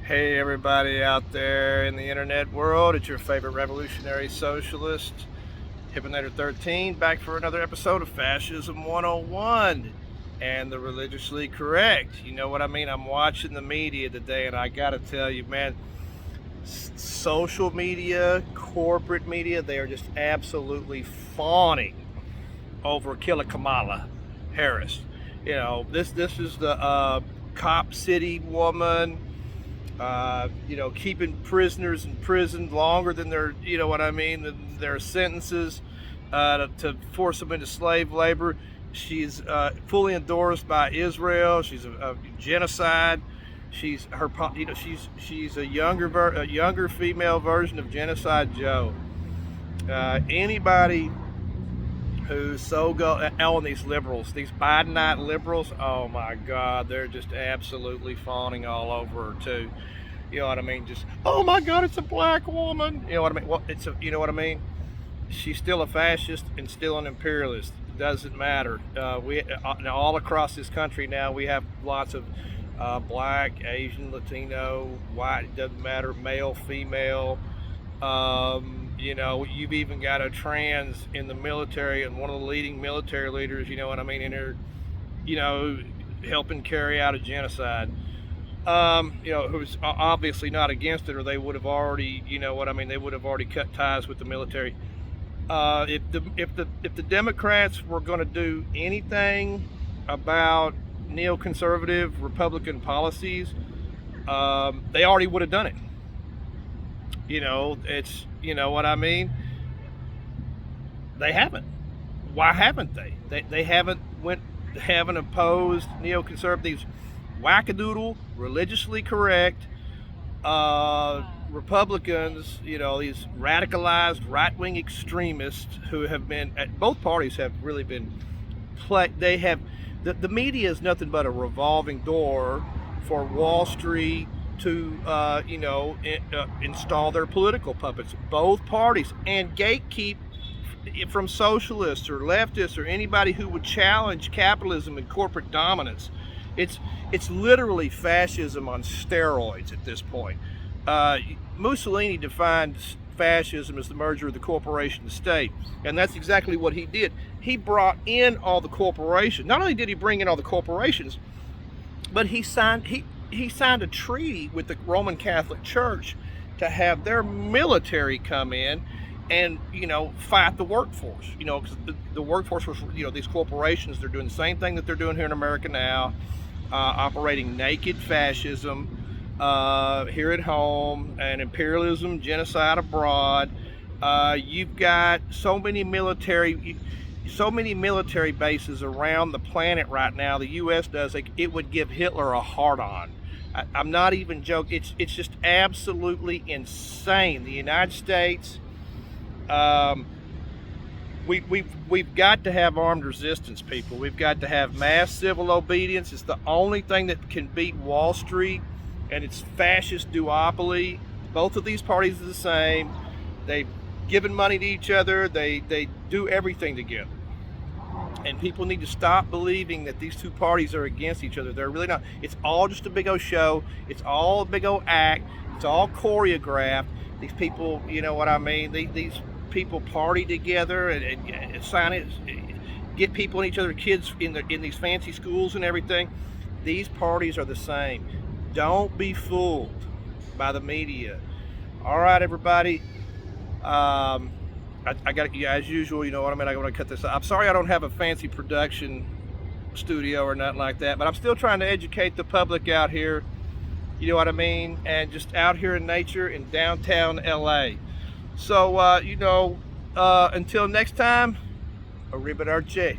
Hey everybody out there in the internet world, it's your favorite revolutionary socialist, Hippinator 13, back for another episode of Fascism 101 and the religiously correct. You know what I mean? I'm watching the media today and I gotta tell you, man, social media, corporate media, they are just absolutely fawning over Killer Kamala Harris. You know, this is the cop city woman, keeping prisoners in prison longer than their, you know what I mean, than their sentences, to force them into slave labor. She's fully endorsed by Israel. She's a genocide. She's her, she's a younger female version of Genocide Joe. Anybody who's so on these liberals, these Bidenite liberals, oh my God, they're just absolutely fawning all over her too. You know what I mean? Just, oh my God, it's a black woman. You know what I mean? Well, you know what I mean? She's still a fascist and still an imperialist. It doesn't matter. We all across this country now, we have lots of black, Asian, Latino, white. It doesn't matter, male, female. You've even got a trans in the military, and one of the leading military leaders, you know what I mean, in her, helping carry out a genocide. Who's obviously not against it, or they would have already, they would have already cut ties with the military. If the Democrats were going to do anything about neoconservative Republican policies, they already would have done it. You know what I mean? They haven't. Why haven't they? They haven't opposed neoconservatives, wackadoodle, religiously correct Republicans. These radicalized right-wing extremists who have been at both parties have really been they have the media is nothing but a revolving door for Wall Street to install their political puppets, both parties, and gatekeep from socialists or leftists or anybody who would challenge capitalism and corporate dominance. It's literally fascism on steroids at this point. Mussolini defined fascism as the merger of the corporation and state, and that's exactly what he did. He brought in all the corporations. Not only did he bring in all the corporations, but he signed a treaty with the Roman Catholic Church to have their military come in and fight the workforce. Because the workforce was, these corporations, they're doing the same thing that they're doing here in America now, operating naked fascism here at home, and imperialism, genocide abroad. You've got so many military bases around the planet right now. The U.S. does. It would give Hitler a hard-on. I'm not even joking. It's just absolutely insane. The United States, we've got to have armed resistance, people. We've got to have mass civil obedience. It's the only thing that can beat Wall Street and its fascist duopoly. Both of these parties are the same. They've given money to each other. They do everything together. And people need to stop believing that these two parties are against each other. They're really not. It's all just a big old show. It's all a big old act. It's all choreographed. These people, you know what I mean? These people party together and sign it, get people and each other, kids in these fancy schools and everything. These parties are the same. Don't be fooled by the media. All right, everybody. I got, as usual, you know what I mean, I got to cut this out. I'm sorry I don't have a fancy production studio or nothing like that, but I'm still trying to educate the public out here, you know what I mean, and just out here in nature in downtown LA. So, until next time, arrivederci.